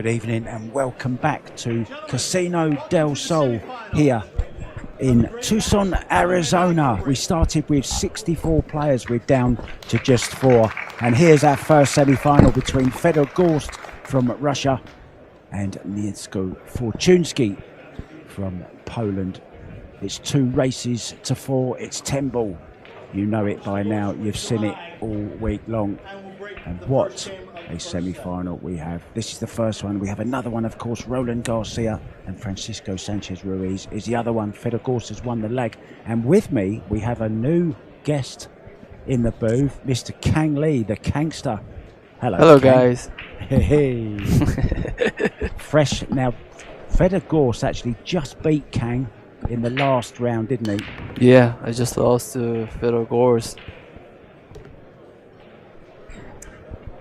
Good evening and welcome back to Casino del Sol here in Tucson, Arizona. We started with 64 players, we're down to just 4. And here's our first semi-final between Fedor Gorst from Russia and Mieszko Fortuński from Poland. It's 2 races to 4, it's 10 ball. You know it by now, you've seen it all week long. And what a semi-final we have. This is the first one. We have another one, of course. Roland Garcia and Francisco Sanchez Ruiz is the other one. Fedor Gorst has won the leg. And with me, we have a new guest in the booth, Mr. Kang Lee, the Kangster. Hello, hello, Kang. guys. Hey. Fresh. Now, Fedor Gorst actually just beat Kang in the last round, didn't he? Yeah, I just lost to Fedor Gorst.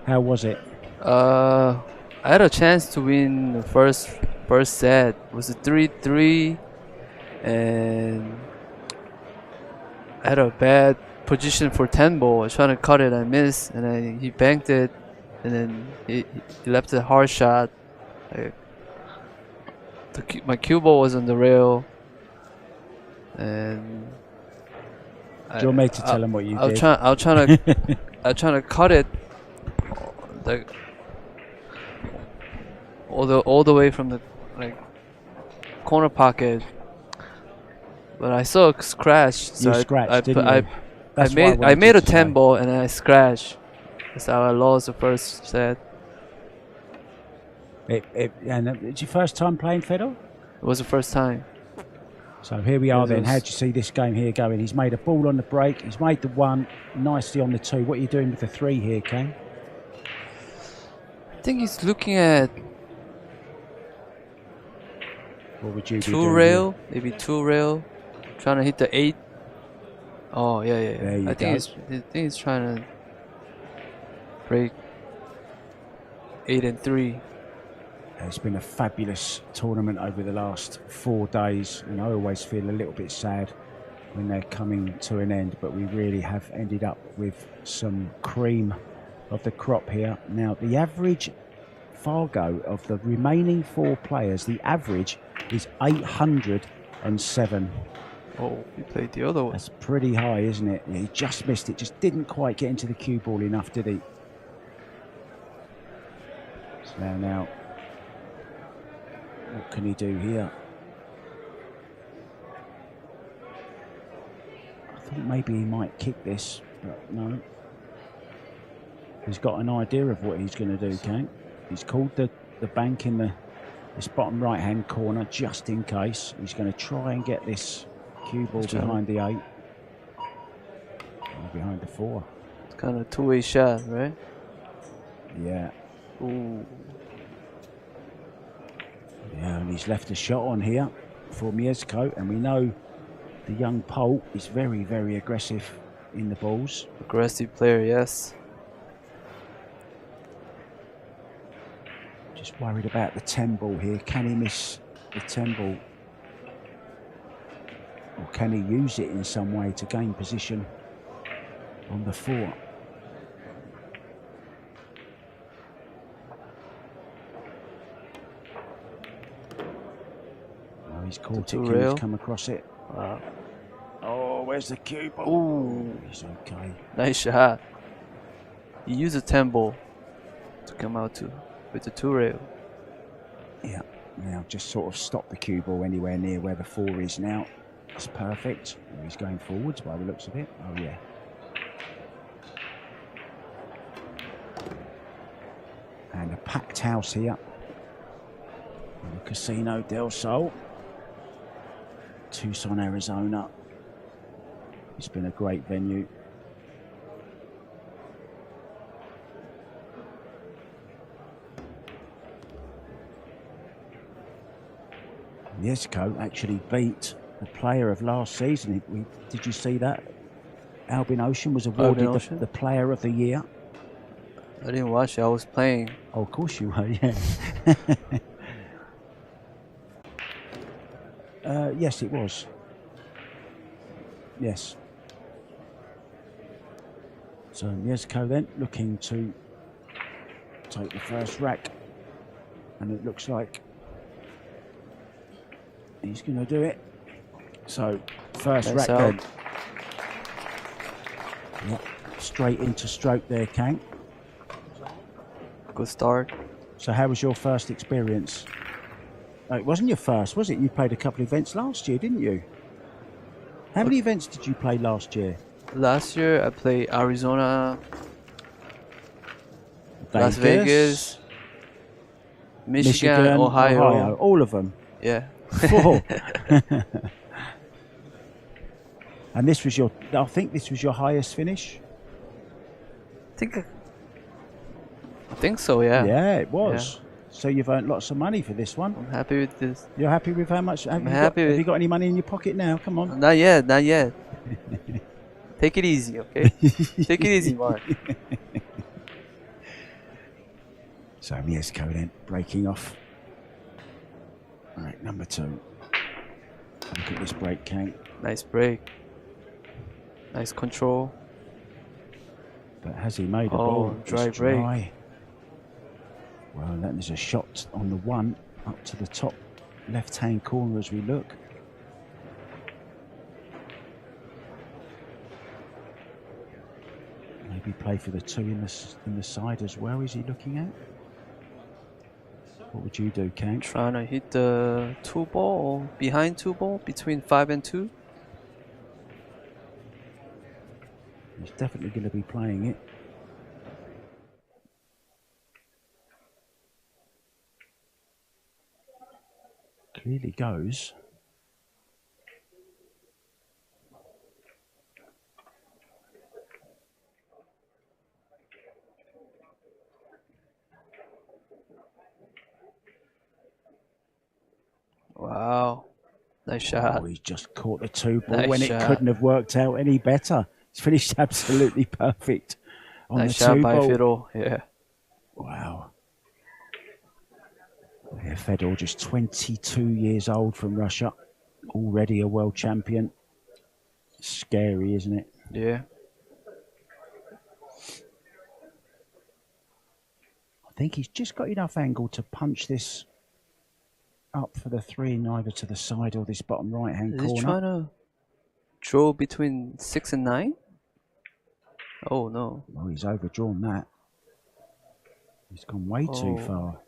How was it? I had a chance to win the first set. It was a 3-3, and I had a bad position for 10 ball. I was trying to cut it, I missed, and then he banked it, and then he left a hard shot. My cue ball was on the rail, and Do you want me to tell him what you did? I was trying to cut it. Like all the way from the corner pocket, but I saw a scratch. So you scratched, didn't you? I made a 10 ball and I scratched. That's how I lost the first set. And it's your first time playing Fedor? It was the first time. So here we are then. How do you see this game here going? He's made a ball on the break. He's made the 1 nicely on the 2. What are you doing with the 3 here, Ken? I think he's looking at What would you be 2 doing rail, here? maybe 2 rail, trying to hit the 8. Oh yeah. There you I go. think he's trying to break 8 and 3. It's been a fabulous tournament over the last 4 days, and I always feel a little bit sad when they're coming to an end, but we really have ended up with some cream of the crop here. Now, the average Fargo of the remaining 4 players, the average is 807. Oh, he played the other one. That's pretty high, isn't it? He just missed it, just didn't quite get into the cue ball enough, did he? So now, what can he do here? I thought maybe he might kick this, but no. He's got an idea of what he's going to do, Kang. He's called the bank in this bottom right-hand corner just in case. He's going to try and get this cue ball behind the 8. Or behind the 4. It's kind of a 2-way shot, right? Yeah. Ooh. Yeah, and he's left a shot on here for Mieszko, and we know the young Pole is very, very aggressive in the balls. Aggressive player, yes. Just worried about the 10 ball here. Can he miss the 10 ball? Or can he use it in some way to gain position on the 4? Oh, he's caught it. He's come across it. Oh, where's the cue ball? Ooh. He's okay. Nice shot. He used a 10 ball to come out with the 2 rail. Yeah, now just sort of stop the cue ball anywhere near where the 4 is now. It's perfect. He's going forwards by the looks of it. Oh, yeah. And a packed house here in the Casino del Sol, Tucson, Arizona. It's been a great venue. Mieszko actually beat the player of last season. Did you see that? Albin Ocean was awarded the player of the year. I didn't watch it, I was playing. Oh, of course you were, yeah. Yes, it was. Yes. So Mieszko then looking to take the first rack. And it looks like he's going to do it. So, first Nice rack out. then. Yep, straight into stroke there, Kang. Good start. So how was your first experience? Oh, it wasn't your first, was it? You played a couple of events last year, didn't you? How many events did you play last year? Last year I played Arizona, Las Vegas, Michigan, Ohio. All of them. Yeah. 4. And this was your, I think this was your highest finish? I think so, yeah. Yeah, it was. Yeah. So you've earned lots of money for this one. I'm happy with this. You're happy with how much? Have you got any money in your pocket now? Come on. Not yet, not yet. Take it easy, okay? Take it easy, Mark. So Mieszko then breaking off. All right, number 2. Look at this break, Kang. Nice break. Nice control. But has he made a ball? Dry It's break. dry. Well, then there's a shot on the 1 up to the top left-hand corner as we look. Maybe play for the 2 in the side as well. Is he looking at? What would you do, Kang? Trying to hit the 2 ball or behind 2 ball between 5 and 2. He's definitely going to be playing it. Clearly goes. Wow. Nice shot. Oh, he's just caught the 2 ball Nice when shot. it couldn't have worked out any better. He's finished absolutely perfect on Nice the shot 2 by ball. Fiddle. Yeah. Wow. Yeah, Fedor, just 22 years old from Russia, already a world champion. Scary, isn't it? Yeah. I think he's just got enough angle to punch this up for the 3, either to the side or this bottom right-hand Is he corner. trying to draw between 6 and 9? Oh, no. Oh, he's overdrawn that. He's gone way too Oh. far.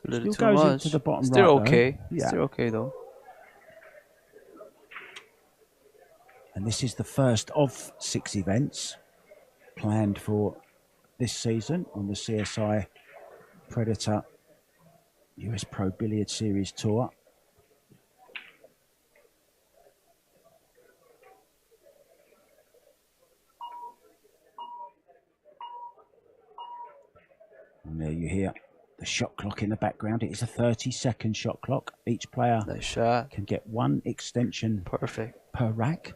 A little Still too goes much. into the bottom Still right, though. okay. Yeah. Still okay, though. And this is the first of 6 events planned for this season on the CSI Predator US Pro Billiard Series Tour. And there you hear the shot clock in the background. It is a 30-second shot clock. Each player Nice shot. can get 1 extension Perfect. per rack.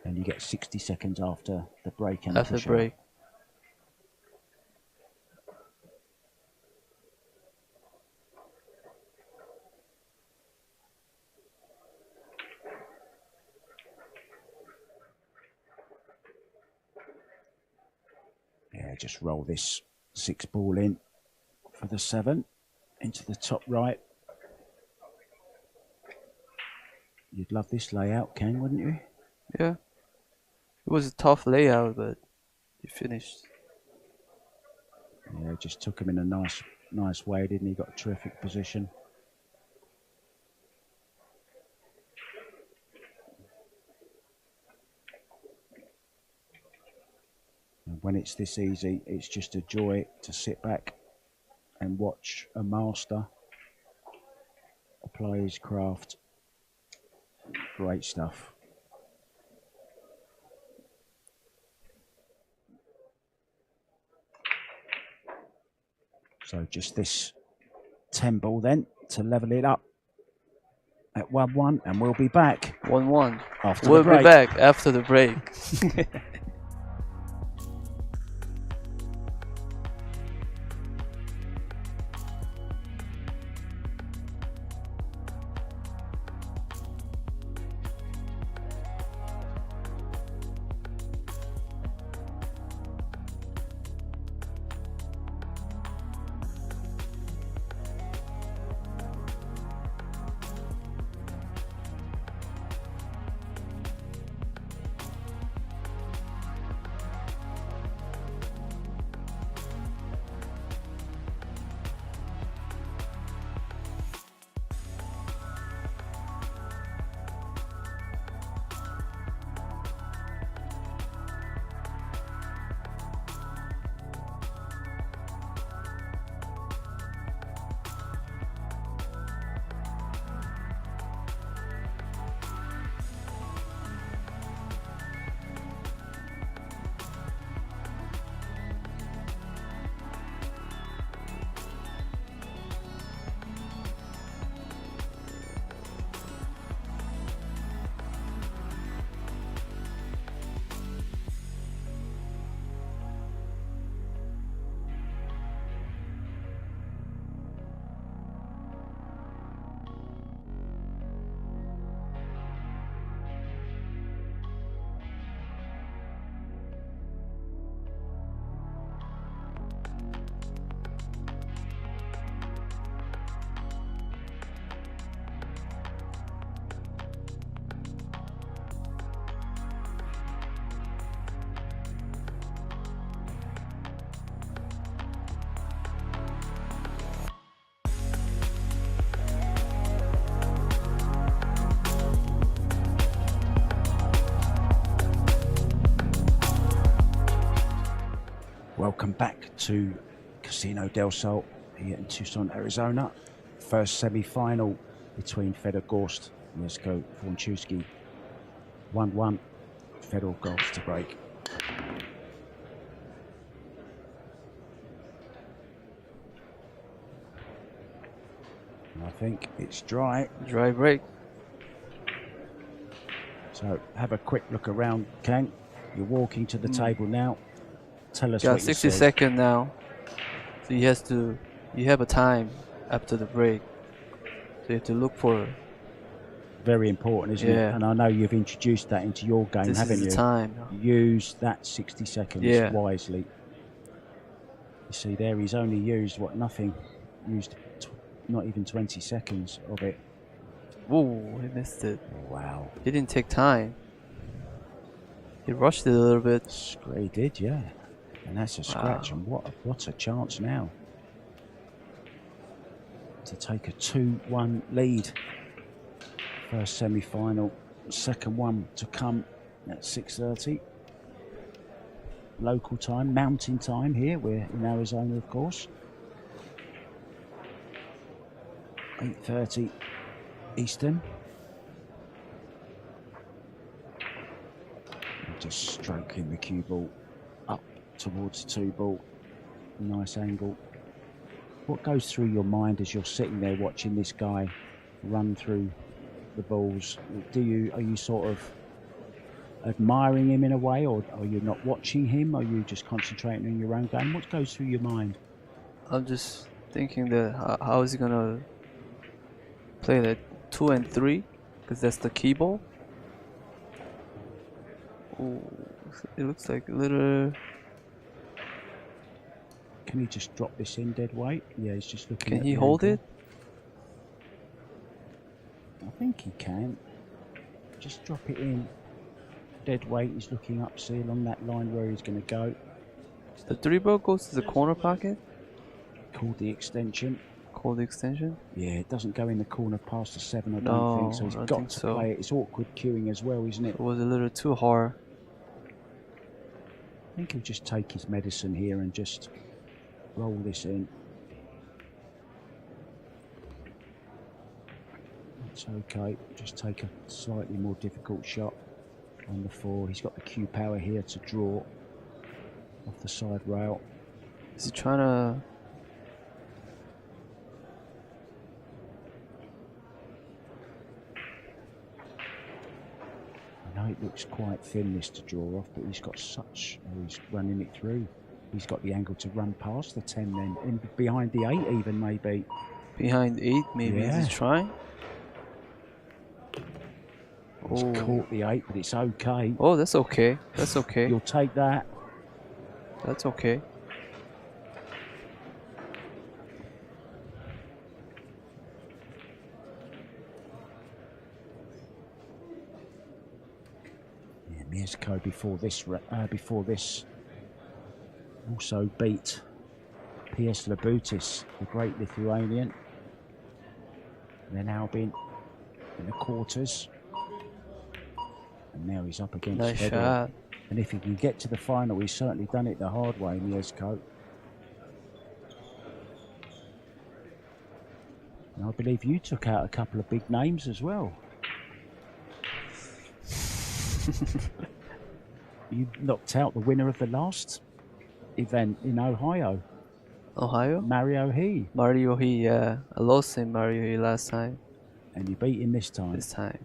And you get 60 seconds after the break. And After the break. Yeah, just roll this 6 ball in for the 7 into the top right. You'd love this layout, Ken, wouldn't you? Yeah. It was a tough layout, but you finished. Yeah, just took him in a nice way, didn't he? Got a terrific position. And when it's this easy, it's just a joy to sit back and watch a master apply his craft. Great stuff. So just this 10 ball then to level it up at 1-1, and we'll be back 1-1. after We'll the break. be back after the break. Welcome back to Casino del Sol here in Tucson, Arizona. First semi-final between Fedor Gorst and Fortuński. 1-1. Fedor Gorst to break. And I think it's dry. Dry break. So have a quick look around, Kang. You're walking to the table now. Tell us Got what you 60 see. seconds now. So you have a time after the break. So you have to look for. Very important, isn't it? And I know you've introduced that into your game, this haven't is you? the time. Use that 60 seconds wisely. You see there, he's only used nothing. Used not even 20 seconds of it. Ooh, he missed it. Wow. He didn't take time. He rushed it a little bit. He did, yeah. And that's a scratch. And what a chance now to take a 2-1 lead. First semi-final, second one to come at 6:30 local time, mountain time here. We're in Arizona, of course. 8:30 Eastern. And just stroking the cue ball up towards the 2 ball. Nice angle. What goes through your mind as you're sitting there watching this guy run through the balls? Are you sort of admiring him in a way, or are you not watching him? Are you just concentrating on your own game? What goes through your mind? I'm just thinking that how is he gonna play that 2 and 3, because that's the key ball. Ooh, it looks like a little. Can he just drop this in dead weight? Yeah, he's just looking. Can he hold it? I think he can. Just drop it in dead weight. He's looking up, see, along that line where he's going to go. The 3 ball goes to the corner pocket. Called the extension. Called the extension. Yeah, it doesn't go in the corner past the 7, I don't think. So he's got to play it. It's awkward cueing as well, isn't it? It was a little too hard. I think he'll just take his medicine here and just roll this in. It's okay. Just take a slightly more difficult shot on the 4. He's got the cue power here to draw off the side rail. Is he trying to? I know it looks quite thin, this to draw off, but he's got such. He's running it through. He's got the angle to run past the 10, then in behind the 8, even maybe. Behind 8, maybe. Yeah. Is he trying? He's caught the 8, but it's okay. Oh, that's okay. That's okay. You'll take that. That's okay. Yeah, Mieszko before this also beat P.S. Labutis, the great Lithuanian. They're now been in the quarters. And now he's up against Nice Fedor. shot. And if he can get to the final, he's certainly done it the hard way, Mieszko. And I believe you took out a couple of big names as well. You knocked out the winner of the last event in Ohio. Ohio? Mario He. Mario He, yeah. I lost him, Mario He, last time. And you beat him this time. This time.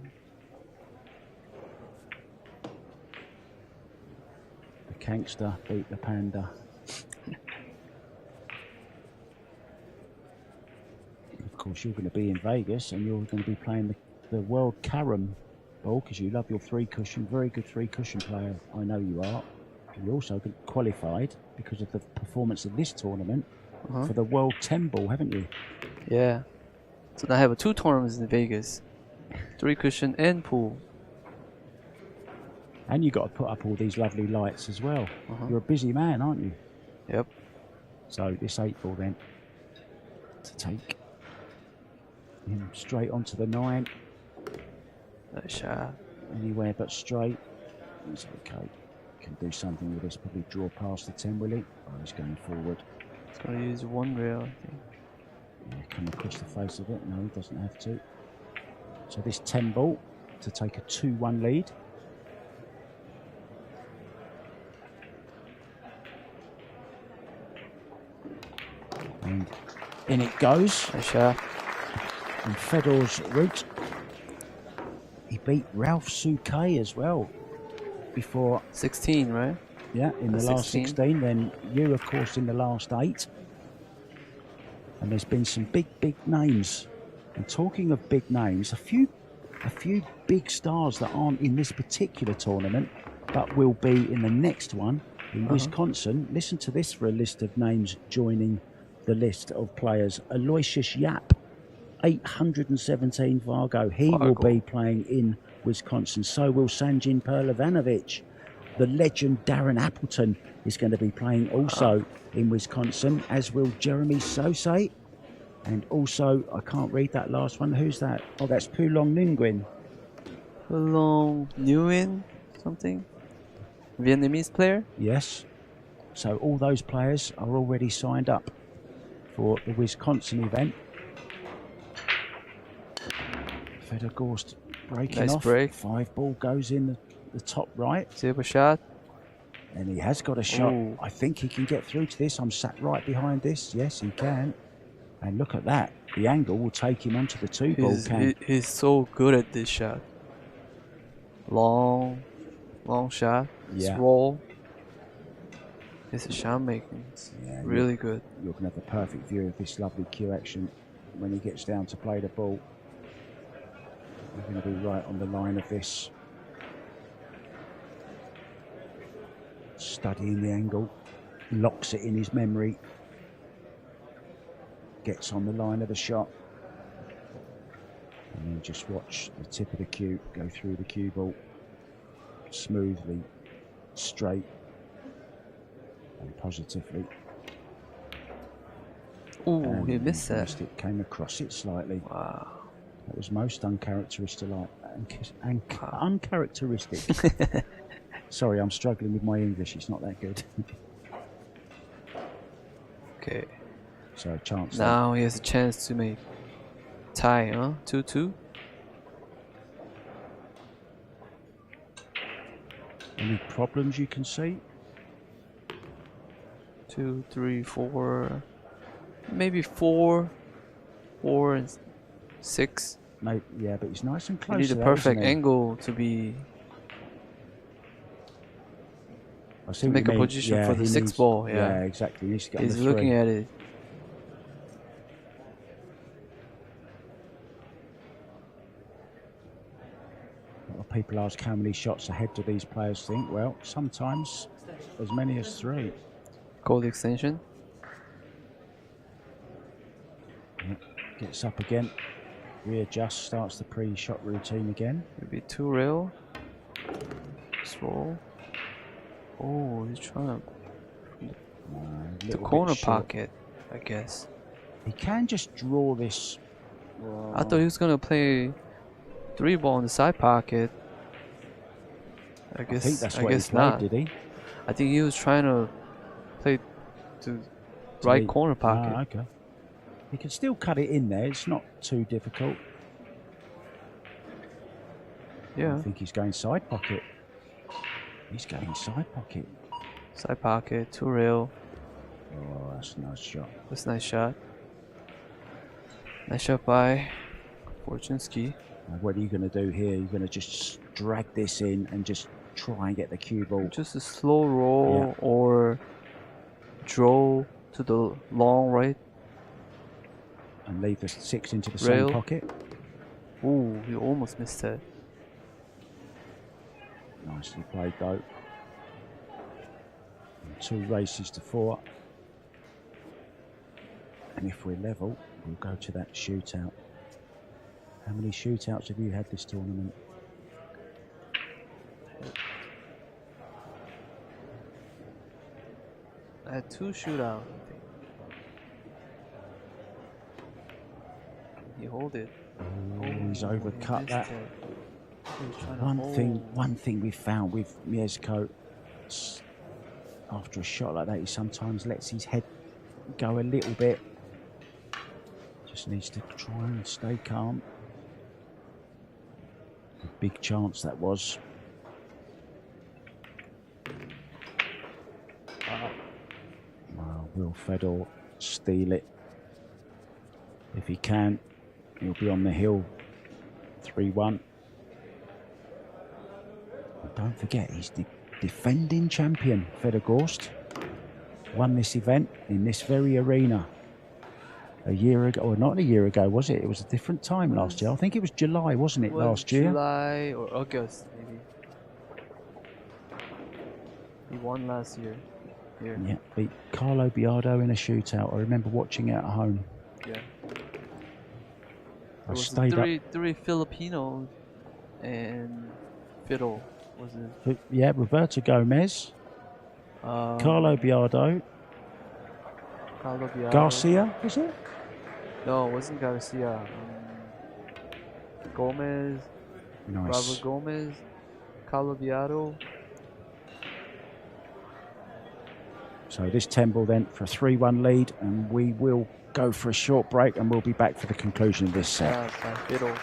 The Kankster beat the Panda. Of course, you're going to be in Vegas and you're going to be playing the World Carom ball because you love your 3-cushion. Very good 3-cushion player. I know you are. You also qualified because of the performance of this tournament for the World 10 ball, haven't you? Yeah. So now I have 2 tournaments in Vegas. 3-cushion and pool. And you got to put up all these lovely lights as well. You're a busy man, aren't you? Yep. So this 8 ball then to take him straight onto the 9. Nice shot. Anywhere but straight. It's okay. Can do something with this, probably draw past the 10, will he? Oh, he's going forward. He's gonna use one rail, I think. Yeah, come across the face of it. No, he doesn't have to. So this 10 ball to take a 2-1 lead. And in it goes. Nice shot. And Fedor's route. He beat Ralph Souquet as well before. 16, right? Yeah, in the last 16. Then you, of course, in the last 8. And there's been some big names. And talking of big names, a few big stars that aren't in this particular tournament, but will be in the next one in Wisconsin. Listen to this for a list of names joining the list of players. Aloysius Yap, 817 Fargo. He will be playing in Wisconsin. So will Sanjin Perlivanovic. The legend Darren Appleton is going to be playing also in Wisconsin, as will Jeremy Sosay. And also, I can't read that last one. Who's that? Oh, that's Pulong Nguyen. Pulong Nguyen, something? Vietnamese player? Yes. So all those players are already signed up for the Wisconsin event. Fedor Gorst breaking off. Break. 5 ball goes in the top right. Silver shot. And he has got a shot. Ooh. I think he can get through to this. I'm sat right behind this. Yes, he can. And look at that. The angle will take him onto the 2 ball. He's so good at this shot. Long shot. Yeah. It's roll. It's a shot making. It's really good. You're going to have the perfect view of this lovely cue action when he gets down to play the ball. You're going to be right on the line of this. Studying the angle. Locks it in his memory. Gets on the line of the shot. And then just watch the tip of the cue go through the cue ball. Smoothly, straight, and positively. Ooh, he missed that. It came across it slightly. Wow. That was most uncharacteristic. Uncharacteristic. Sorry, I'm struggling with my English. It's not that good. Okay. So a chance. Now he has a chance to make tie, huh? 2-2. Any problems you can see? 2, 3, 4. Maybe 4 and 6. Maybe, yeah, but it's nice and close. You need a perfect angle to be to make a position for the 6 ball. Yeah, exactly. He needs to get He's on the looking at it. A lot of people ask how many shots ahead do these players think? Well, sometimes as many as 3. Goal extension. Gets up again. Readjusts, starts the pre-shot routine again. Maybe 2 rail. Just roll. Oh, he's trying to the corner pocket, I guess. He can just draw this. I thought he was gonna play 3 ball in the side pocket. I guess that's what he played, not. Did he? I think he was trying to play to right corner pocket. Okay. He can still cut it in there. It's not too difficult. Yeah. I think he's going side pocket. He's going side pocket. Side pocket, 2 rail. Oh, that's a nice shot. That's a nice shot. Nice shot by Fortuński. What are you going to do here? You're going to just drag this in and just try and get the cue ball. Just a slow roll or draw to the long right. And leave the 6 into the rail. same pocket. Ooh, he almost missed that. Nicely played though. And 2 races to 4. And if we're level, we'll go to that shootout. How many shootouts have you had this tournament? I had 2 shootouts, I think. He hold it. Oh, he's overcut that. One One thing we found with Mieszko, After a shot like that, he sometimes lets his head go a little bit. Just needs to try and stay calm. A big chance that was. Well, will Fedor steal it? If he can, he'll be on the hill. 3-1. Don't forget, he's the defending champion. Fedor Gorst won this event in this very arena a year ago, or not a year ago, was it? It was a different time last year. I think it was July, wasn't it, last year? July or August, maybe. He won last year. Here. Yeah, beat Carlo Biardo in a shootout. I remember watching it at home. Yeah. I was stayed three Filipinos and Fiddle, was it? Yeah, Roberto Gomez, Carlo Biardo, Garcia, was it? No, it wasn't Garcia. Gomez, Nice. Robert Gomez, Carlo Biardo. So this 10 ball then for a 3-1 lead, and we will go for a short break, and we'll be back for the conclusion of this set. Fiddle.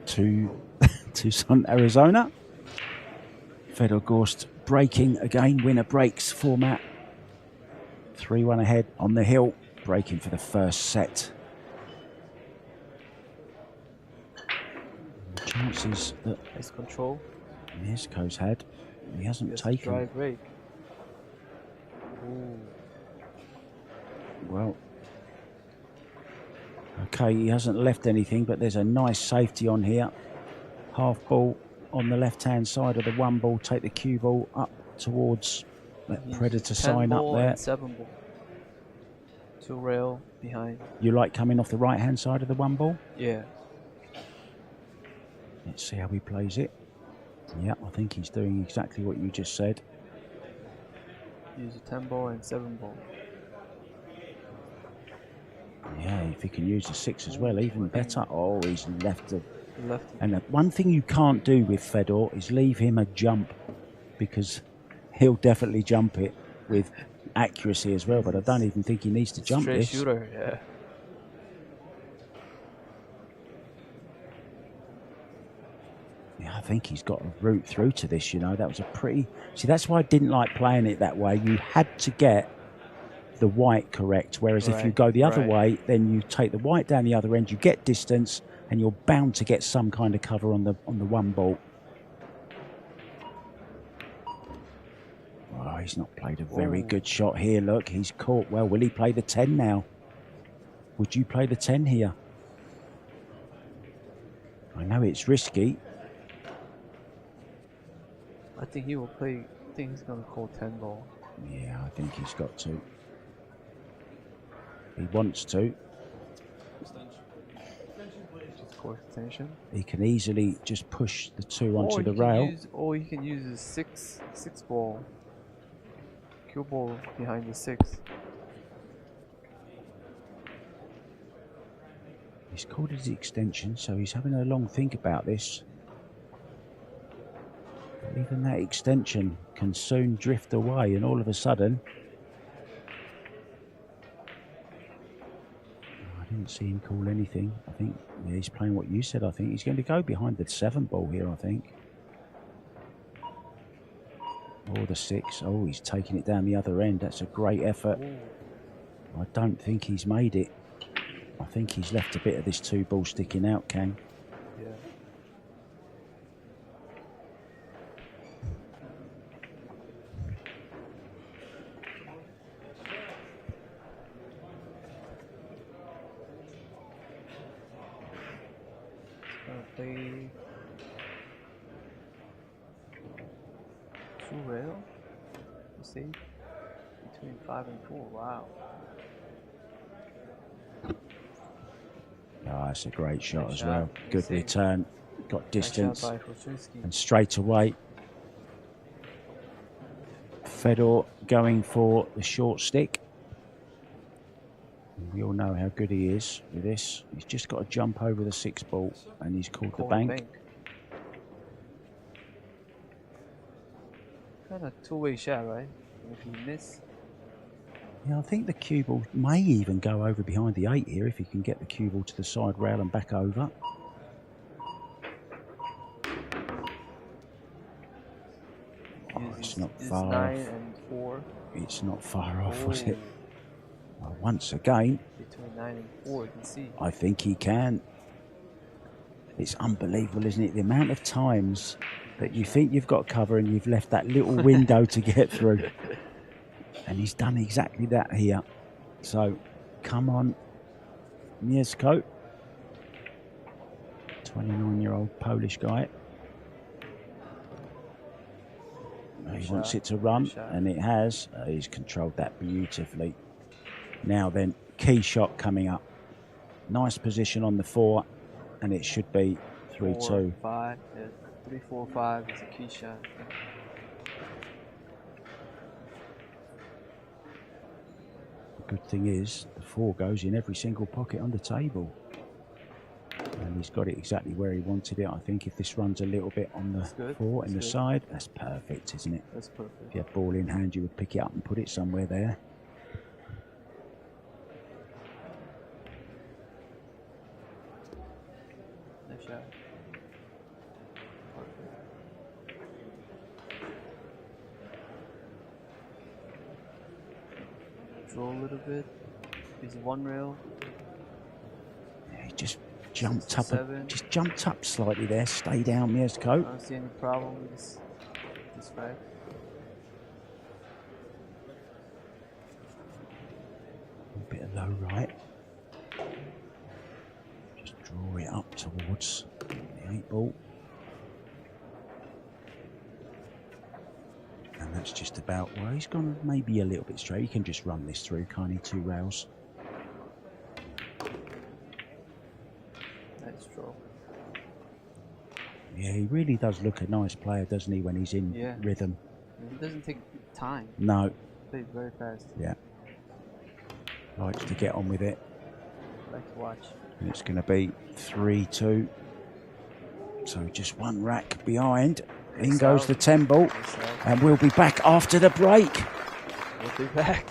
To Tucson, Arizona. Fedor Gorst breaking again, winner breaks format. 3-1 ahead on the hill, breaking for the first set. Chances that Nice control. Mieszko's had, he hasn't taken. Drive break. Ooh. Well, okay, he hasn't left anything, but there's a nice safety on here. Half ball on the left-hand side of the 1 ball. Take the cue ball up towards that Predator sign up there. 7 ball. 2 rail behind. You like coming off the right-hand side of the 1 ball? Yeah. Let's see how he plays it. Yeah, I think he's doing exactly what you just said. Use a 10 ball and 7 ball. Yeah, if he can use the 6 as well, even better. Oh, he's left it. And one thing you can't do with Fedor is leave him a jump, because he'll definitely jump it with accuracy as well, but I don't even think he needs to jump this. Straight shooter, yeah. Yeah, I think he's got a route through to this, you know. That was a pretty... See, that's why I didn't like playing it that way. You had to get the white correct. Whereas if you go the other way, then you take the white down the other end, you get distance, and you're bound to get some kind of cover on the one ball. Oh, he's not played a very good shot here. Look, he's caught well. Will he play the 10 now? Would you play the 10 here? I know it's risky. I think he will play. I think he's gonna call 10 ball. Yeah, I think he's got to. He wants to. Extension. He can easily just push the 2 onto the rail. Or he can use his six ball. Cue ball behind the 6. He's called his extension, so he's having a long think about this. But even that extension can soon drift away, and all of a sudden, I didn't see him call anything. I think he's playing what you said. I think he's going to go behind the 7 ball here, I think. Or the 6. Oh, he's taking it down the other end. That's a great effort. I don't think he's made it. I think he's left a bit of this 2 ball sticking out, Kang. Yeah. Play 2 rail. You see, between 5 and 4. Wow. Oh, that's a great shot as well. Good return. Got distance. Nice shot by Fortuński. And straight away, Fedor going for the short stick. We all know how good he is with this. He's just got to jump over the 6 ball, and he's called the bank. Kind of two-way shot, right? If you miss. Yeah, I think the cue ball may even go over behind the 8 here if he can get the cue ball to the side rail and back over. Oh, it's not far off. 9 and 4. It's not far off, was it? Well, once again, between 9 and 4, you can see. I think he can. It's unbelievable, isn't it? The amount of times that you think you've got cover and you've left that little window to get through. And he's done exactly that here. So, come on, Mieszko. 29-year-old Polish guy. He wants it to run, and it has. He's controlled that beautifully. Now then, key shot coming up. Nice position on the 4, and it should be 3-2. 4, 5, 3, 4, 5 is a key shot. The good thing is, the 4 goes in every single pocket on the table. And he's got it exactly where he wanted it. I think if this runs a little bit on the 4 in the side, that's perfect, isn't it? That's perfect. If you had ball in hand, you would pick it up and put it somewhere there. Nice shot. Draw a little bit. Is 1 rail. Yeah, he just jumped up. Just jumped up slightly there. Stay down, Mieszko. I don't see any problem with this back. A bit of low right. Just draw it up towards the 8 ball. And that's just about, well, he's gone maybe a little bit straight. He can just run this through, can't he? 2 rails. Nice draw. Yeah, he really does look a nice player, doesn't he, when he's in rhythm? He doesn't take time. No. He plays very fast. Yeah. Likes to get on with it. I like to watch. And it's going to be 3-2. So just 1 rack behind. In goes the 10 ball. And we'll be back after the break. We'll be back.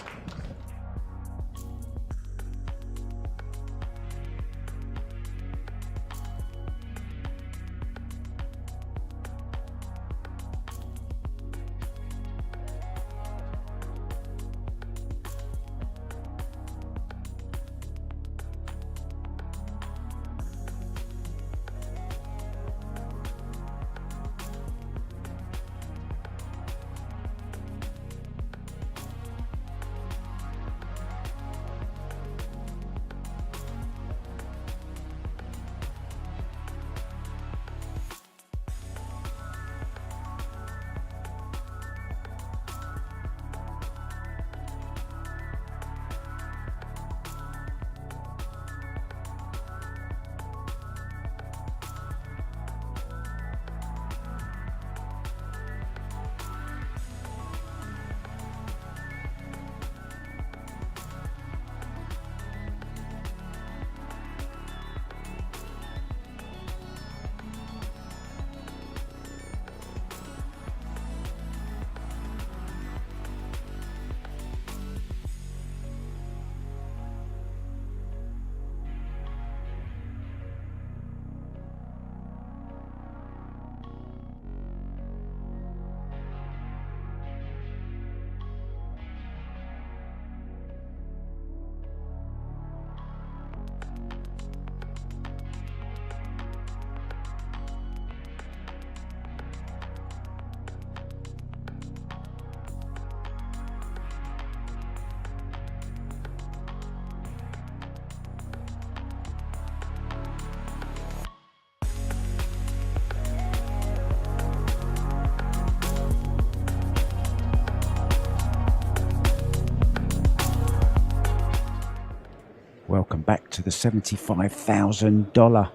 back to the $75,000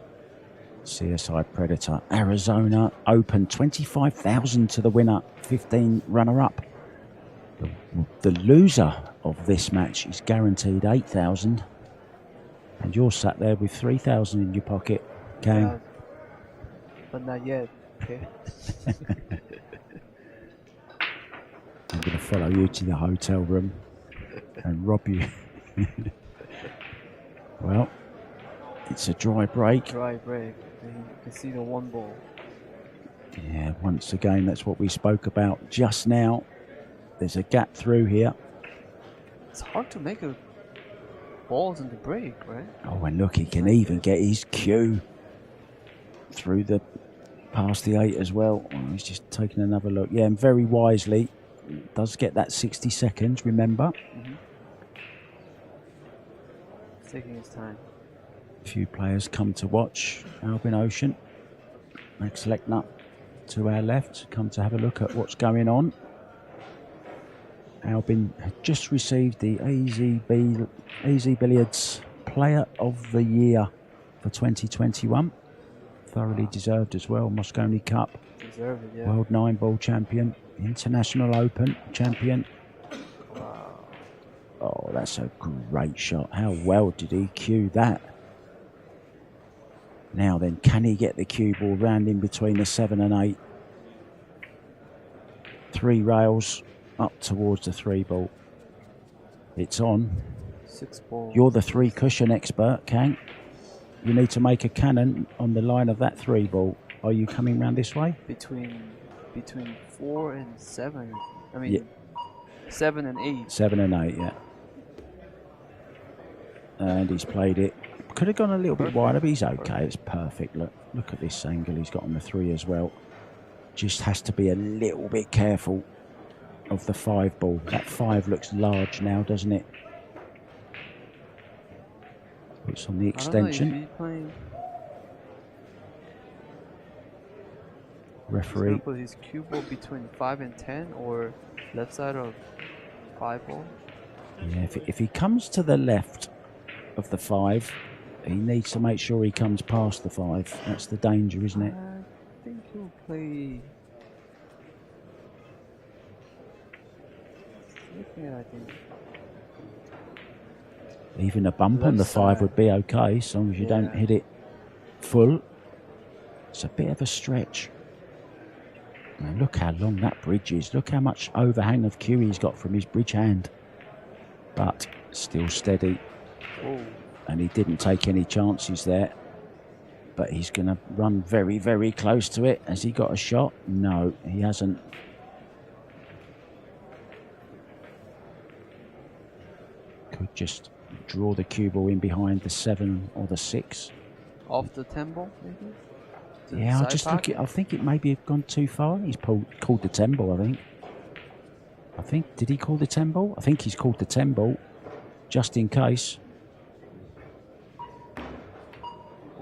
CSI Predator Arizona Open. 25,000 to the winner, 15 runner-up. The loser of this match is guaranteed 8,000, and you're sat there with 3,000 in your pocket, Kang. Yeah, but not yet. Okay. I'm going to follow you to the hotel room and rob you. Well, it's a dry break. Dry break. You can see the one ball. Yeah, once again, that's what we spoke about just now. There's a gap through here. It's hard to make a balls in the break, right? Oh, and look, he can even get his cue through the past the 8 as well. Oh, he's just taking another look. Yeah, and very wisely does get that 60 seconds, remember. He's taking his time. A few players come to watch Albin Ocean. Max Lechner to our left, come to have a look at what's going on. Albin had just received the Easy Billiards Player of the Year for 2021. Thoroughly deserved as well. Moscone Cup. Deserved it, yeah. World 9-ball champion. International Open champion. Wow. Oh, that's a great shot. How well did he cue that? Now then, can he get the cue ball round in between the 7 and 8? 3 rails up towards the 3 ball. It's on. 6 ball. You're the 3 cushion expert, Kang. You need to make a cannon on the line of that 3 ball. Are you coming round this way? Between 4 and 7. I mean, yeah. 7 and 8. 7 and 8, yeah. And he's played it. Could have gone a little bit wider, but he's okay. It's perfect. Look at this angle he's got on the 3 as well. Just has to be a little bit careful of the 5 ball. That 5 looks large now, doesn't it? It's on the extension. Referee. He's put his cue ball between 5 and 10, or left side of 5 ball. Yeah, if he comes to the left of the 5, he needs to make sure he comes past the 5. That's the danger, isn't it? I think he'll play. Yeah, I think. Even a bump on the 5 would be okay, as long as you don't hit it full. It's a bit of a stretch. Now look how long that bridge is. Look how much overhang of cue he's got from his bridge hand. But still steady. Oh. And he didn't take any chances there. But he's going to run very, very close to it. Has he got a shot? No, he hasn't. Could just draw the cue ball in behind the 7 or the 6. Off the 10 ball, maybe? Yeah, I'll just look. I think it maybe have gone too far. He's called the 10 ball, I think. Did he call the 10 ball? I think he's called the 10 ball, just in case.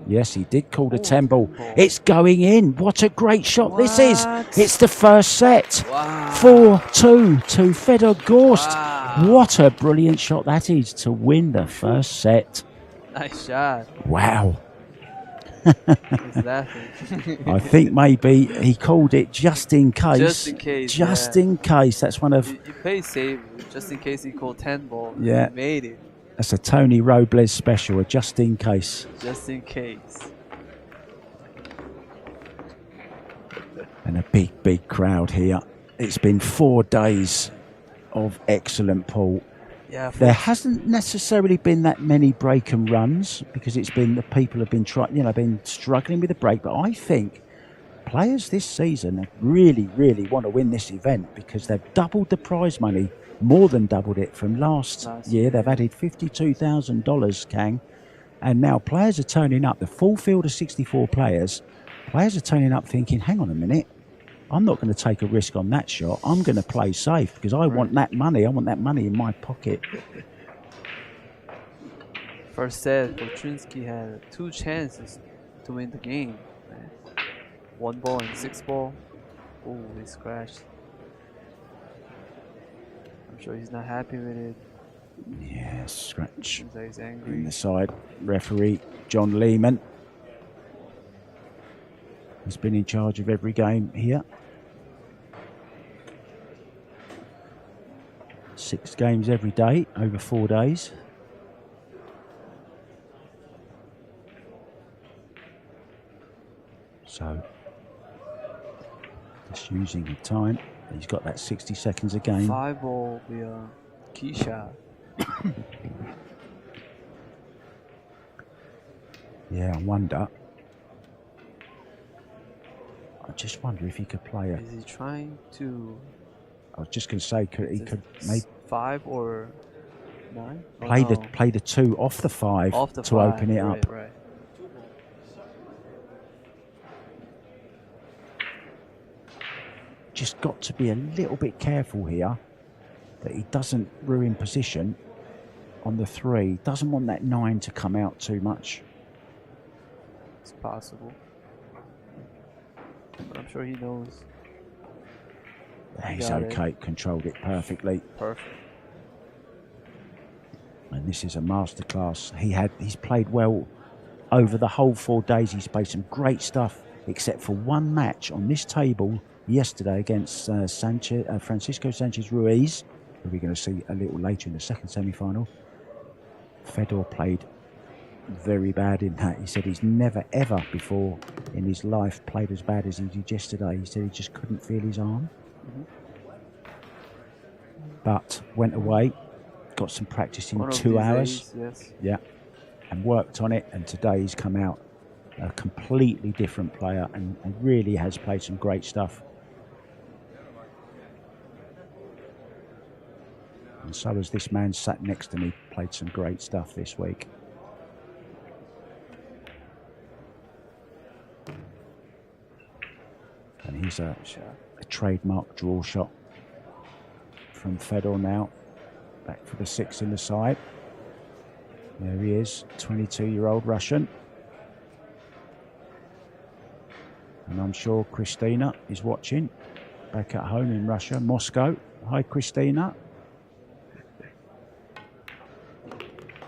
Yes, he did call the 10 ball. It's going in. What a great shot this is. It's the first set. Wow. 4-2 to Fedor Gorst. Wow. What a brilliant shot that is to win the first set. Nice shot. Wow. He's laughing. I think maybe he called it just in case. Just in case. Just in case. That's one of... You play safe just in case he called 10 ball. Yeah. He made it. That's a Tony Robles special, a just in case. Just in case. And a big, big crowd here. It's been 4 days of excellent pool. Yeah, there hasn't necessarily been that many break and runs because it's been the people have been been struggling with the break. But I think players this season really, really want to win this event because they've doubled the prize money, more than doubled it from last year. They've added $52,000, Kang, and now players are turning up. The full field of 64 players. Players are turning up thinking, hang on a minute. I'm not going to take a risk on that shot. I'm going to play safe because I want that money. I want that money in my pocket. First set, Fortuński had 2 chances to win the game. 1 ball and 6 ball. Oh, he scratched. I'm sure he's not happy with it. Yeah, scratch Seems like he's in angry. the side. Referee John Lehman has been in charge of every game here. 6 games every day over 4 days. So just using the time. He's got that 60 seconds a game. 5-ball will be a key shot. Yeah, I wonder. I just wonder if he could play a. Is he trying to? I was just going to say, he could maybe 5 or 9? play the 2 off the 5 Off the to 5, open it up. Right. Just got to be a little bit careful here that he doesn't ruin position on the 3. Doesn't want that 9 to come out too much. It's possible. But I'm sure he knows. He's okay, controlled it perfectly. Perfect. And this is a masterclass. He's played well over the whole 4 days. He's played some great stuff, except for one match on this table yesterday against Francisco Sanchez Ruiz, who we're going to see a little later in the second semi-final. Fedor played very bad in that. He said he's never ever before in his life played as bad as he did yesterday. He said he just couldn't feel his arm. But went away, got some practice in 2 hours. Days, yes. Yeah, and worked on it, and today he's come out a completely different player and really has played some great stuff. And so has this man sat next to me, played some great stuff this week. And he's a trademark draw shot from Fedor now. Back for the 6 in the side. There he is, 22-year-old Russian. And I'm sure Christina is watching back at home in Russia, Moscow. Hi, Christina.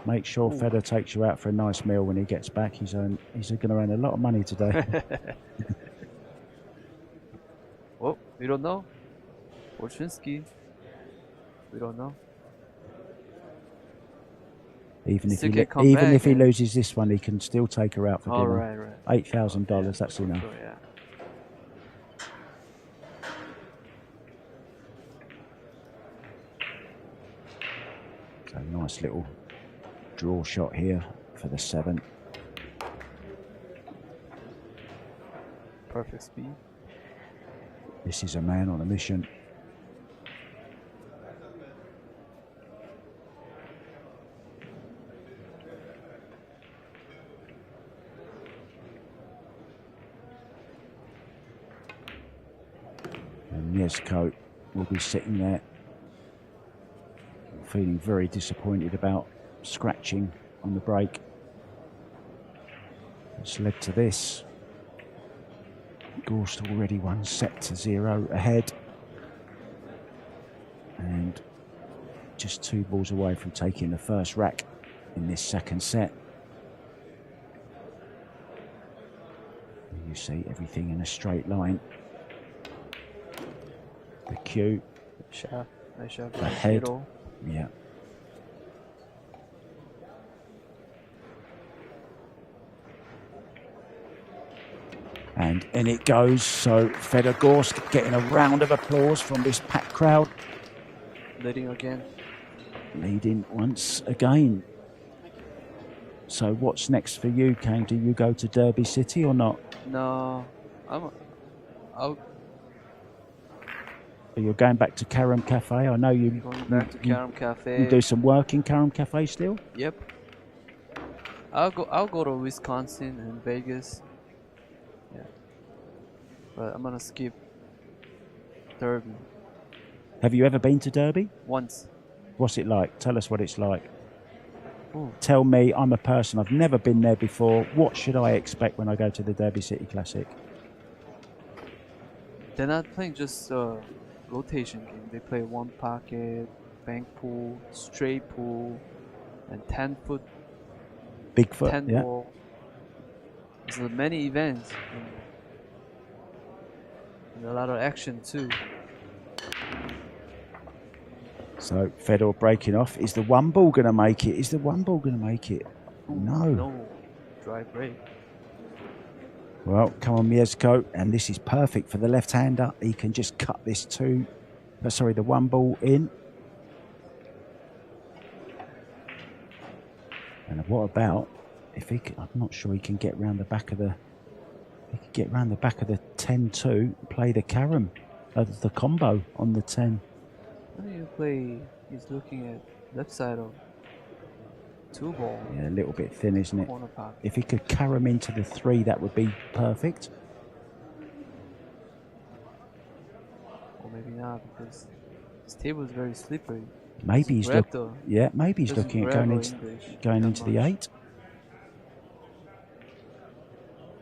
Make sure Fedor takes you out for a nice meal when he gets back. He's going to earn a lot of money today. Well, we don't know. Fortuński. We don't know. Even if he he loses this one, he can still take her out for dinner. Right. $8,000, that's enough. Sure, yeah. So nice little draw shot here for the 7. Perfect speed. This is a man on a mission. And Jesko will be sitting there feeling very disappointed about scratching on the break. It's led to this. Gorst already 1-0 ahead. And just 2 balls away from taking the first rack in this second set. You see everything in a straight line. The cue. Shot. Nice shot. The head. Yeah. And in it goes. So Fedor Gorst getting a round of applause from this packed crowd. Leading again. Leading once again. So what's next for you, Kang? Do you go to Derby City or not? No, You're going back to Karam Cafe. I know you. Going back to Karam Cafe. You do some work in Karam Cafe still? Yep. I'll go to Wisconsin and Vegas. Yeah. But I'm gonna skip Derby. Have you ever been to Derby? Once. What's it like? Tell us what it's like. Ooh. Tell me, I'm a person, I've never been there before. What should I expect when I go to the Derby City Classic? They're not playing just a rotation game. They play one pocket, bank pool, straight pool, and 10-foot, Bigfoot, 10 yeah. ball. There's many events and a lot of action too. So Fedor breaking off. Is the one ball going to make it? Is the one ball going to make it? Ooh, No. No. Dry break. Well, come on, Mieszko, and this is perfect for the left-hander. He can just cut this the one ball in. And what about if he can, I'm not sure he can get round the back of the. He could get round the back of the 10-2, play the carom, the combo on the 10. How do you play? He's looking at left side of 2 ball. Yeah, a little bit thin, isn't it? Corner pocket. If he could carom into the 3, that would be perfect. Or maybe not, because this table is very slippery. Maybe he's looking. Yeah, maybe he's doesn't looking at grab going that into the much. 8.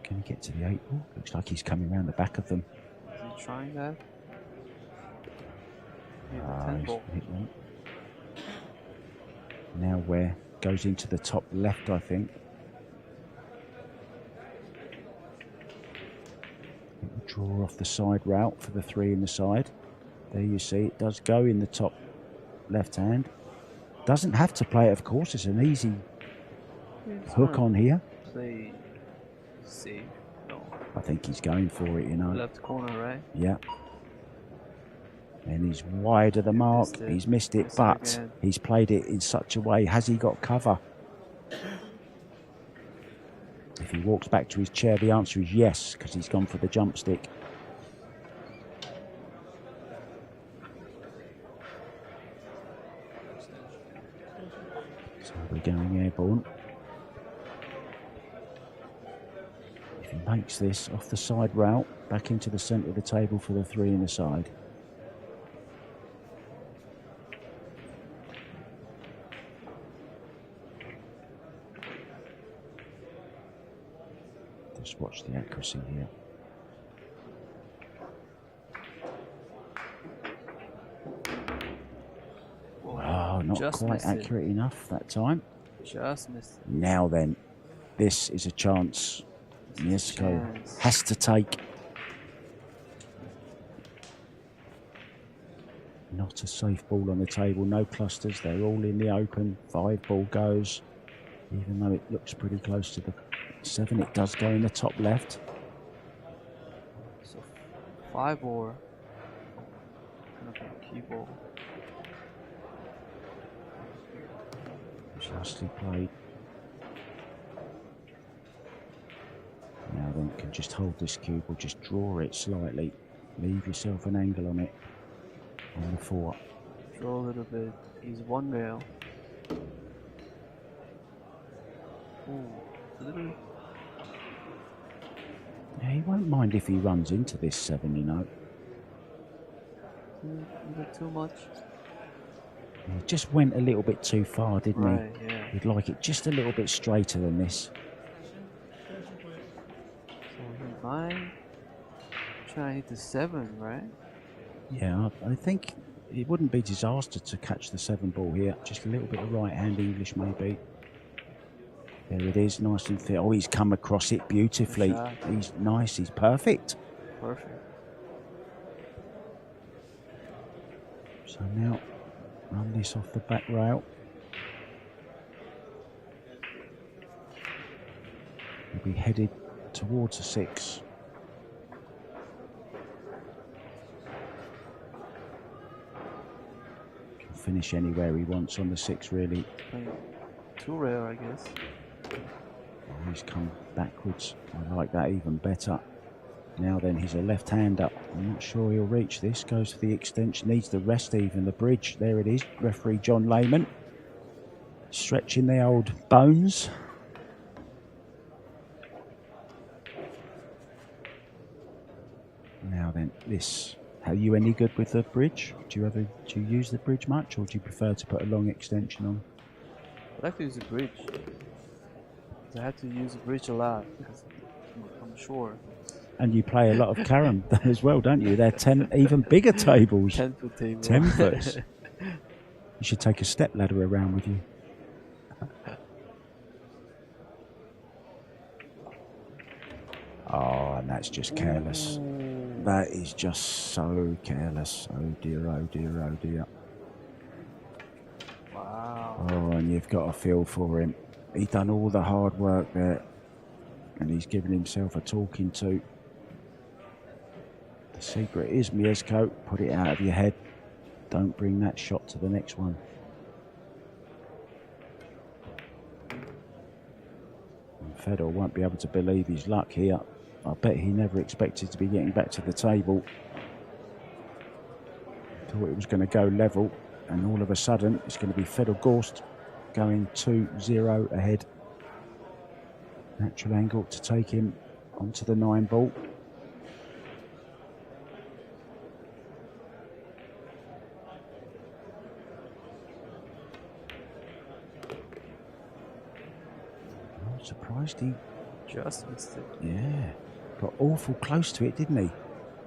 Can he get to the 8 ball? Looks like he's coming around the back of them. Is he trying that? Maybe Ah, 10 he's ball. hit one. Now where? Goes into the top left, I think. Draw off the side route for the 3 in the side. There you see, it does go in the top left hand. Doesn't have to play it, of course. It's an easy hook on here. Play safe. No. I think he's going for it, you know. Left corner, right? Yeah. And he's wide of the mark. Missed it. He's missed it, Missed it but again. he's played it in such a way. Has he got cover? If he walks back to his chair, the answer is yes, because he's gone for the jump stick. So we're going airborne. If he makes this off the side route, back into the centre of the table for the 3 in the side. Just watch the accuracy here. Oh, not Just quite missed it. accurate enough that time. Just missed it. Now then, this is a chance Mieszko chance. has to take. Not a safe ball on the table, no clusters, they're all in the open. 5 ball goes, even though it looks pretty close to the 7, it does go in the top left. So 5 or key ball. Justly played. Now then, can just hold this cube or just draw it slightly. Leave yourself an angle on it. On the 4. Draw a little bit. He's 1 rail. Ooh, a little. Yeah, he won't mind if he runs into this 7, you know. A bit too much. He just went a little bit too far, didn't Right, he? yeah. He'd like it just a little bit straighter than this. So he might try to hit the 7, right? Yeah, I think it wouldn't be disaster to catch the 7 ball here. Just a little bit of right-hand English, maybe. There it is, nice and fit. Oh, he's come across it beautifully. Good shot. He's nice, he's perfect. Perfect. So now, run this off the back rail. He'll be headed towards a 6. Can finish anywhere he wants on the 6, really. Playing 2 rail, I guess. Oh, he's come backwards. I like that even better. Now then, he's a left-hander. I'm not sure he'll reach this. Goes for the extension. Needs the rest even. The bridge. There it is. Referee John Lehman. Stretching the old bones. Now then, this. Are you any good with the bridge? Do you use the bridge much, or do you prefer to put a long extension on? I like to use a bridge. I have to use a bridge a lot because I'm sure. And you play a lot of carom as well, don't you? They're 10 even bigger tables. 10-foot table. 10 foot. You should take a step ladder around with you. Oh, and that's just careless. That is just so careless. Oh dear, oh dear, oh dear. Wow. Oh, and you've got a feel for him. He's done all the hard work there, and he's given himself a talking to. The secret is, Mieszko, put it out of your head. Don't bring that shot to the next one. And Fedor won't be able to believe his luck here. I bet he never expected to be getting back to the table. Thought it was going to go level, and all of a sudden it's going to be Fedor Gorst going 2-0 ahead. Natural angle to take him onto the 9 ball. I'm surprised he Just missed it. Yeah, got awful close to it, didn't he?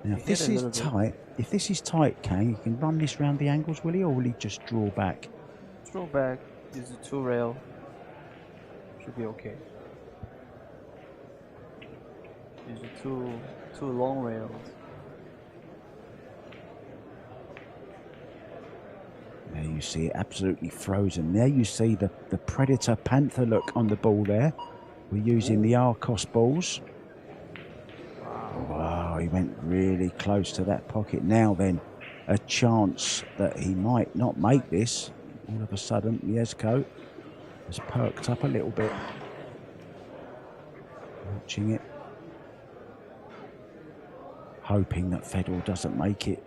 Now, if this is tight, Kang, he can run this round the angles, will he, or will he just draw back? Draw back. Use the 2 rail. Should be okay. Use the two long rails. There you see it absolutely frozen. There you see the Predator Panther look on the ball there. We're using the Arcos balls. Wow, he went really close to that pocket. Now then, a chance that he might not make this. All of a sudden, Mieszko has perked up a little bit. Watching it. Hoping that Fedor doesn't make it.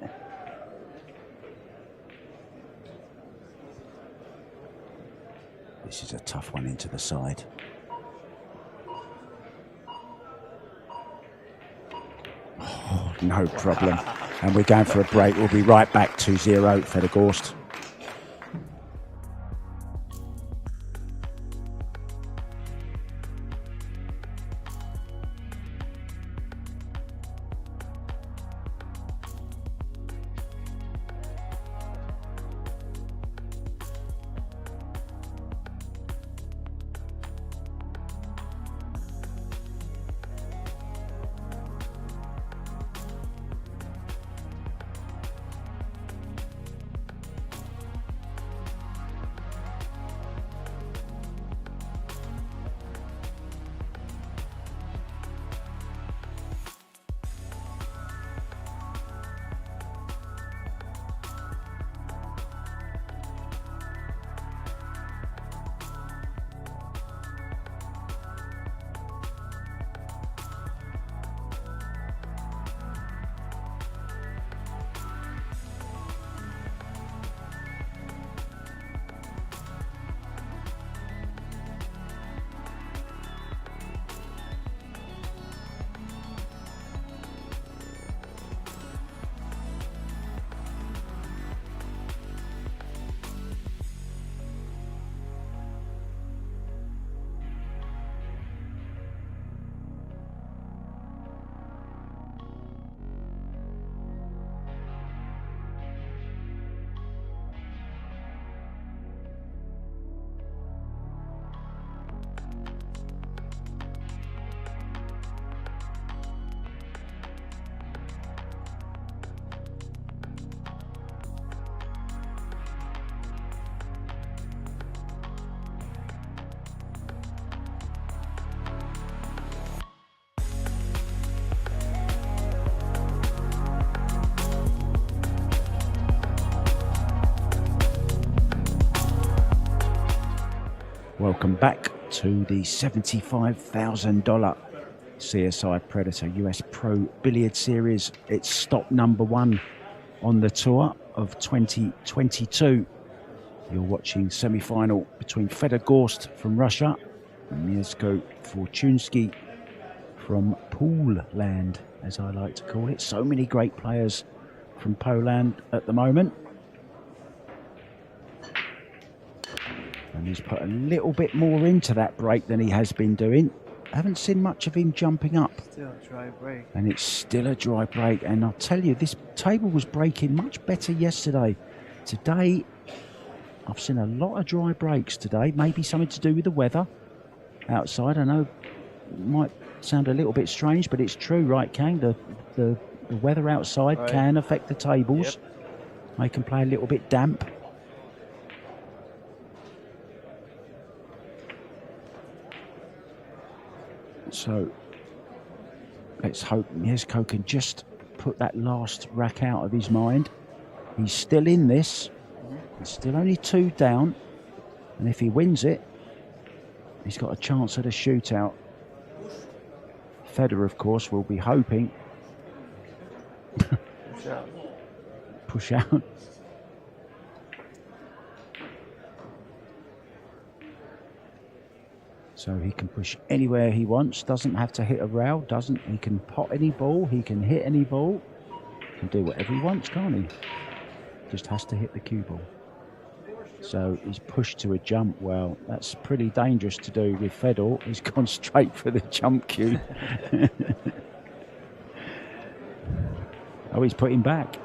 This is a tough one into the side. Oh, no problem. And we're going for a break. We'll be right back 2-0 Fedor Gorst. Welcome back to the $75,000 CSI Predator US Pro Billiard Series. It's stop number 1 on the tour of 2022. You're watching semi-final between Fedor Gorst from Russia and Mieszko Fortuński from Poland, as I like to call it. So many great players from Poland at the moment. And he's put a little bit more into that break than he has been doing. Haven't seen much of him jumping up. Still a dry break. And it's still a dry break. And I'll tell you, this table was breaking much better yesterday. Today, I've seen a lot of dry breaks today. Maybe something to do with the weather outside. I know it might sound a little bit strange, but it's true, right, Kang? The weather outside can affect the tables. Make them play a little bit damp. So let's hope Mieszko can just put that last rack out of his mind. He's still in this. He's still only 2 down. And if he wins it, he's got a chance at a shootout. Federer, of course, will be hoping. Push out. So he can push anywhere he wants, doesn't have to hit a rail, he can pot any ball, he can hit any ball, he can do whatever he wants, can't he? Just has to hit the cue ball. So he's pushed to a jump. Well, that's pretty dangerous to do with Federer. He's gone straight for the jump cue. Oh, he's put him back.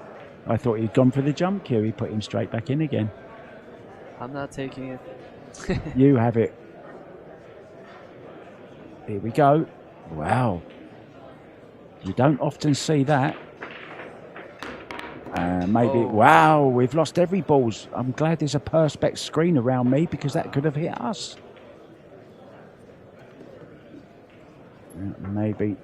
I thought he'd gone for the jump cue. He put him straight back in again. I'm not taking it. You have it. Here we go. Wow. You don't often see that. Wow, we've lost every balls. I'm glad there's a perspex screen around me because that could have hit us. Maybe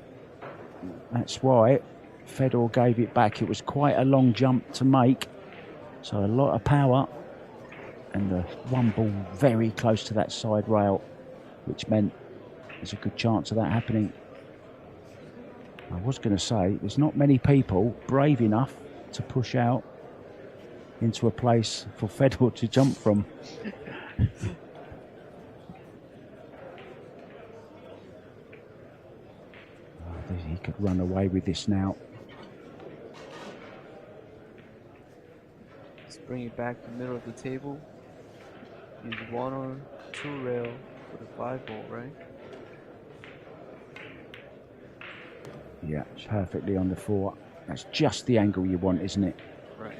that's why Federer gave it back. It was quite a long jump to make. So a lot of power. And the one ball very close to that side rail, which meant there's a good chance of that happening. I was going to say, there's not many people brave enough to push out into a place for Federer to jump from. He could run away with this now. Let's bring it back to the middle of the table. Use 1 or 2 rail for the 5 ball, right? Yeah, perfectly on the 4. That's just the angle you want, isn't it? Right.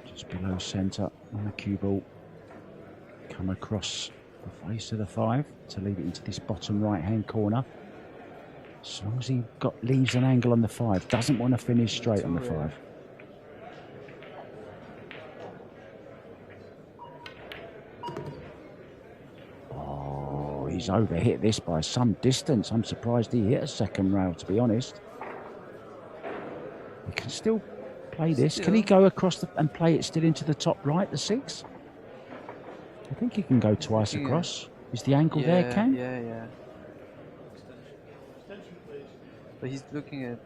Just below centre on the cue ball. Come across the face of the 5 to leave it into this bottom right-hand corner. As long as he leaves an angle on the 5, doesn't want to finish straight on the 5. Oh, he's overhit this by some distance. I'm surprised he hit a second rail, to be honest. He can still play this. Can he go across and play it still into the top right, the 6? I think he can go twice across. Is the angle there, Ken? Yeah. But he's looking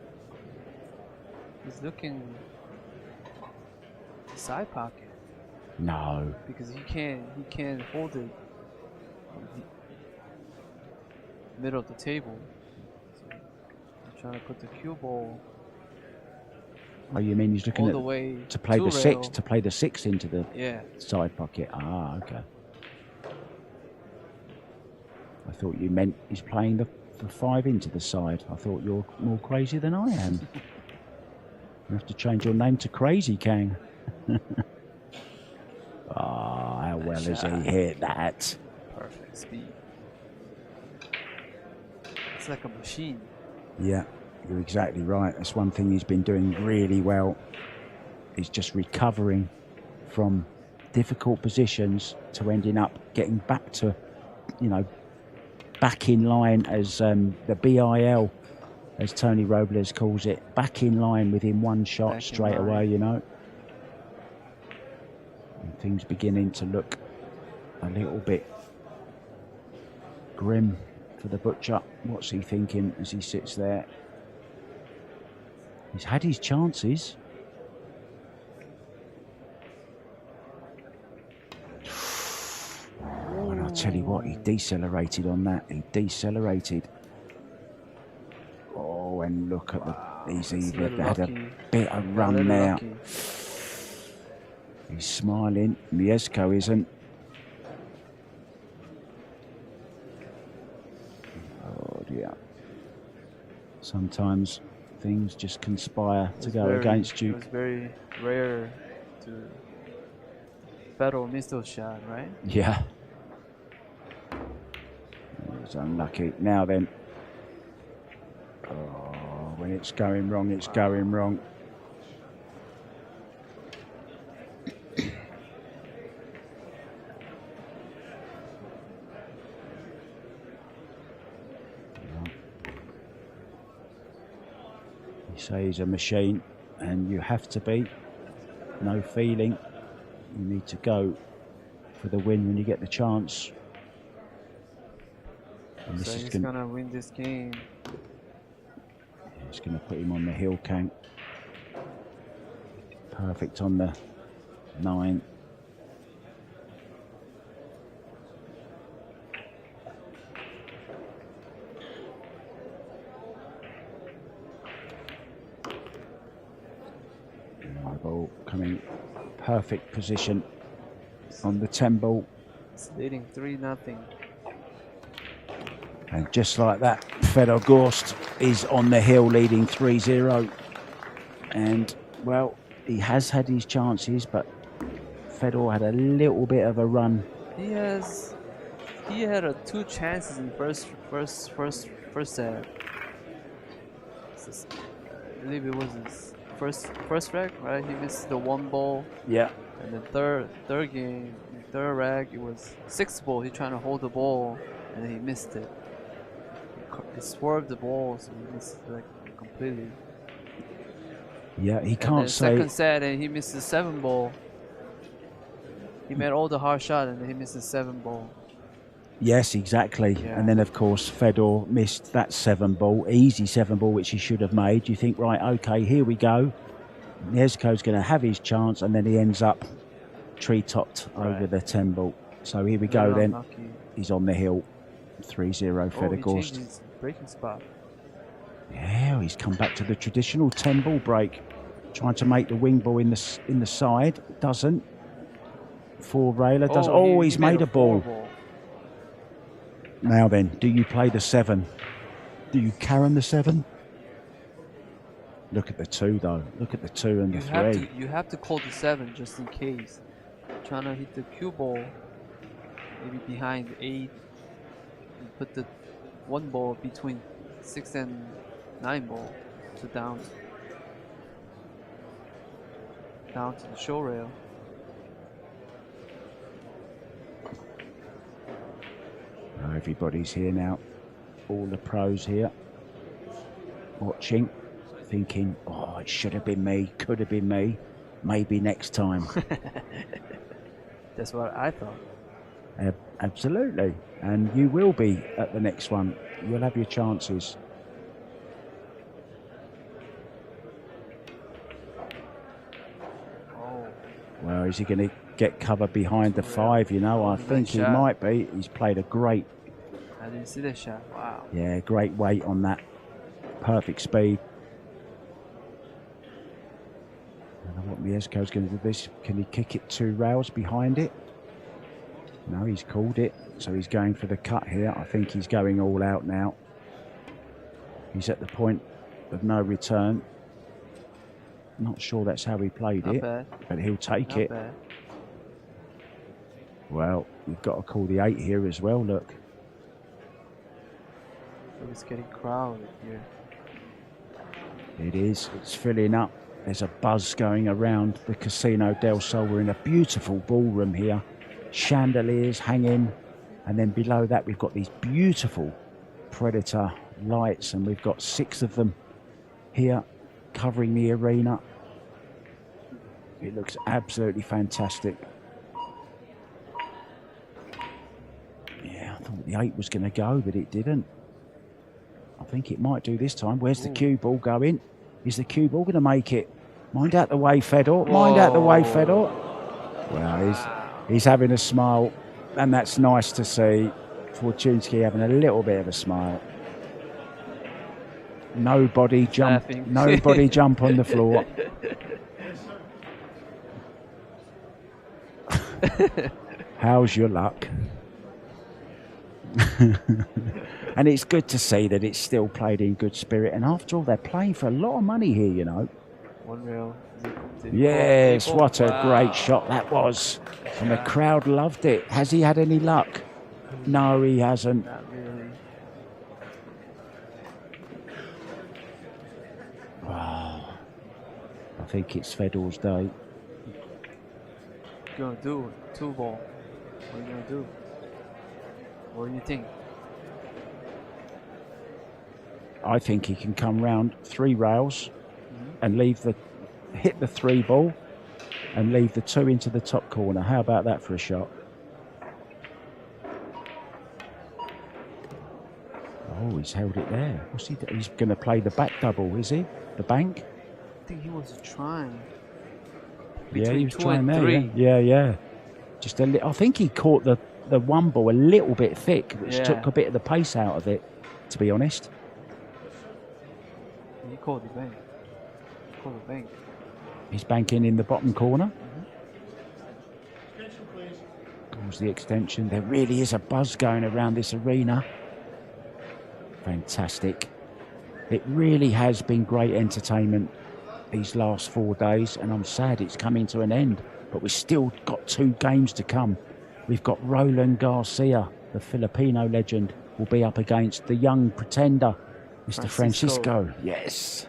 the side pocket. No. Because he can't hold it middle of the table. So I'm trying to put the cue ball. Oh, you mean he's looking to play the 6, to play the 6 into the side pocket? Ah, okay. I thought you meant he's playing the 5 into the side. I thought you're more crazy than I am. You have to change your name to Crazy Kang. Ah, how well has he hit that? Perfect speed. It's like a machine. Yeah, you're exactly right. That's one thing he's been doing really well. He's just recovering from difficult positions to ending up getting back to, back in line as the BIL, as Tony Robles calls it, back in line within one shot straight away, And things beginning to look a little bit grim for the butcher. What's he thinking as he sits there? He's had his chances. Oh, and I'll tell you what, he decelerated on that. He decelerated. Oh, and look at he's even had a bit of run there. Lucky. He's smiling. Mieszko isn't. Oh dear. Sometimes things just conspire to go against you. It was very rare to Federer miss those shot, right? Yeah. It was unlucky. Now then. Oh, when it's going wrong, it's going wrong. You say he's a machine, and you have to be. No feeling. You need to go for the win when you get the chance. And So he's gonna win this game. It's going to put him on the hill count. Perfect on the 9. Ball coming perfect position on the 10 ball. It's leading 3-0. And just like that, Fedor Gorst is on the hill leading 3-0. And, well, he has had his chances, but Fedor had a little bit of a run. He had 2 chances in first set. I believe it was his first rack, right? He missed the 1 ball. Yeah. And the third game, third rack, it was 6th ball. He trying to hold the ball, and he missed it. He swerved the ball, so he missed it like completely. Yeah, he can't say. Second set, and he missed the 7 ball. He made all the hard shot, and then he missed the 7 ball. Yes, exactly. Yeah. And then, of course, Fedor missed that 7 ball, easy 7 ball, which he should have made. You think, right, okay, here we go. Niesko's going to have his chance, and then he ends up tree-topped over the 10 ball. So here we go then. Unlucky. He's on the hill. 3-0 Fedor Gorst. He changed his breaking spot. Yeah, he's come back to the traditional 10 ball break. Trying to make the wing ball in the side. Doesn't. 4 railer does. Oh, he's made a ball. Now then, do you play the 7? Do you carry the 7? Look at the 2 though. Look at the 2 and the 3. You have to call the 7 just in case. Trying to hit the cue ball, maybe behind 8. And put the 1 ball between 6 and 9 ball to down to the show rail. Everybody's here now. All the pros here. Watching. Thinking, oh, it should have been me. Could have been me. Maybe next time. That's what I thought. Absolutely. And you will be at the next one. You'll have your chances. Oh. Well, is he going to get cover behind the 5? You know, I think he might be. He's played a great. I didn't see that shot. Wow. Yeah, great weight on that. Perfect speed. I don't know what Niesko's going to do this. Can he kick it 2 rails behind it? No, he's called it. So he's going for the cut here. I think he's going all out now. He's at the point of no return. Not sure that's how he played it, but he'll take it. Bad. Well, you've got to call the 8 here as well, look. So it's getting crowded here. It is. It's filling up. There's a buzz going around the Casino del Sol. We're in a beautiful ballroom here. Chandeliers hanging. And then below that, we've got these beautiful Predator lights. And we've got 6 of them here covering the arena. It looks absolutely fantastic. Yeah, I thought the 8 was going to go, but it didn't. I think it might do this time. Where's the cue ball going? Is the cue ball going to make it? Mind out the way, Fedor. Mind out the way, Fedor. Well, he's having a smile, and that's nice to see. Fortuński having a little bit of a smile. Nobody jump. Nobody jump on the floor. How's your luck? And it's good to see that it's still played in good spirit. And after all, they're playing for a lot of money here, you know. 1 real. Yes, what a Wow. great shot that was. And the crowd loved it. Has he had any luck? No, he hasn't. Not really. Wow. I think it's Fedor's day. What are you gonna do? 2 ball. What are you gonna do? What do you think? I think he can come round 3 rails and hit the 3 ball and leave the 2 into the top corner. How about that for a shot? Oh, he's held it there. What's he? He's going to play the back double, is he? The bank? I think he was trying. Yeah, he was 2 trying and there. 3. Yeah. Just I think he caught the 1 ball a little bit thick, which took a bit of the pace out of it, to be honest. He called the bank. He's banking in the bottom corner. Goes the extension. There really is a buzz going around this arena. Fantastic. It really has been great entertainment these last 4 days, and I'm sad it's coming to an end, but we've still got 2 games to come. We've got Roland Garcia, the Filipino legend, will be up against the young pretender, Mr. Francisco. Yes.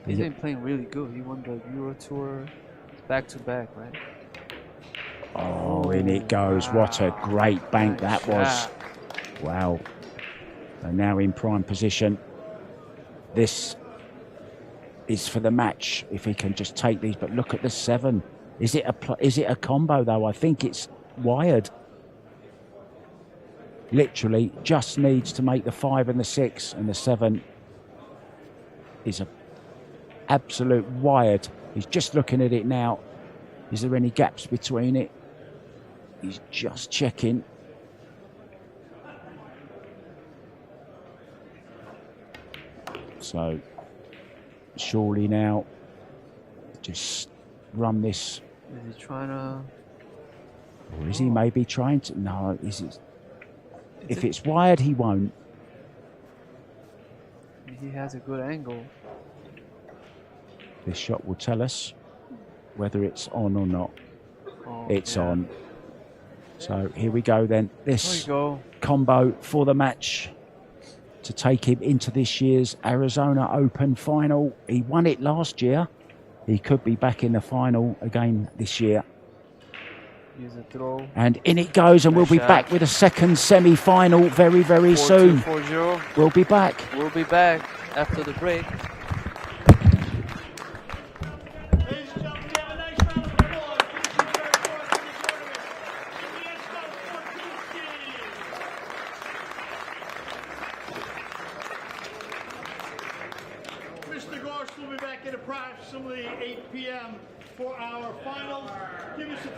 He's been playing really good. He won the Euro Tour back-to-back, right? Oh, in it goes. Wow. What a great bank that was. Wow. And now in prime position. This is for the match, if he can just take these. But look at the 7. Is it a combo, though? I think it's wired. Literally just needs to make the 5 and the 6, and the 7 is a absolute wired. He's just looking at it now. Is there any gaps between it? He's just checking. So surely now just run this. Is he trying to? Or is he maybe trying to? No, if it's wired, he won't. He has a good angle. This shot will tell us whether it's on or not. Oh, it's on. So here we go then. This there we go. Combo for the match to take him into this year's Arizona Open final. He won it last year. He could be back in the final again this year. Use a throw. And in it goes, and we'll be back with a second semi-final very, very soon. 4-0. We'll be back. We'll be back after the break. Mr. Gorst will be back at approximately 8 p.m. for our finals. Give us a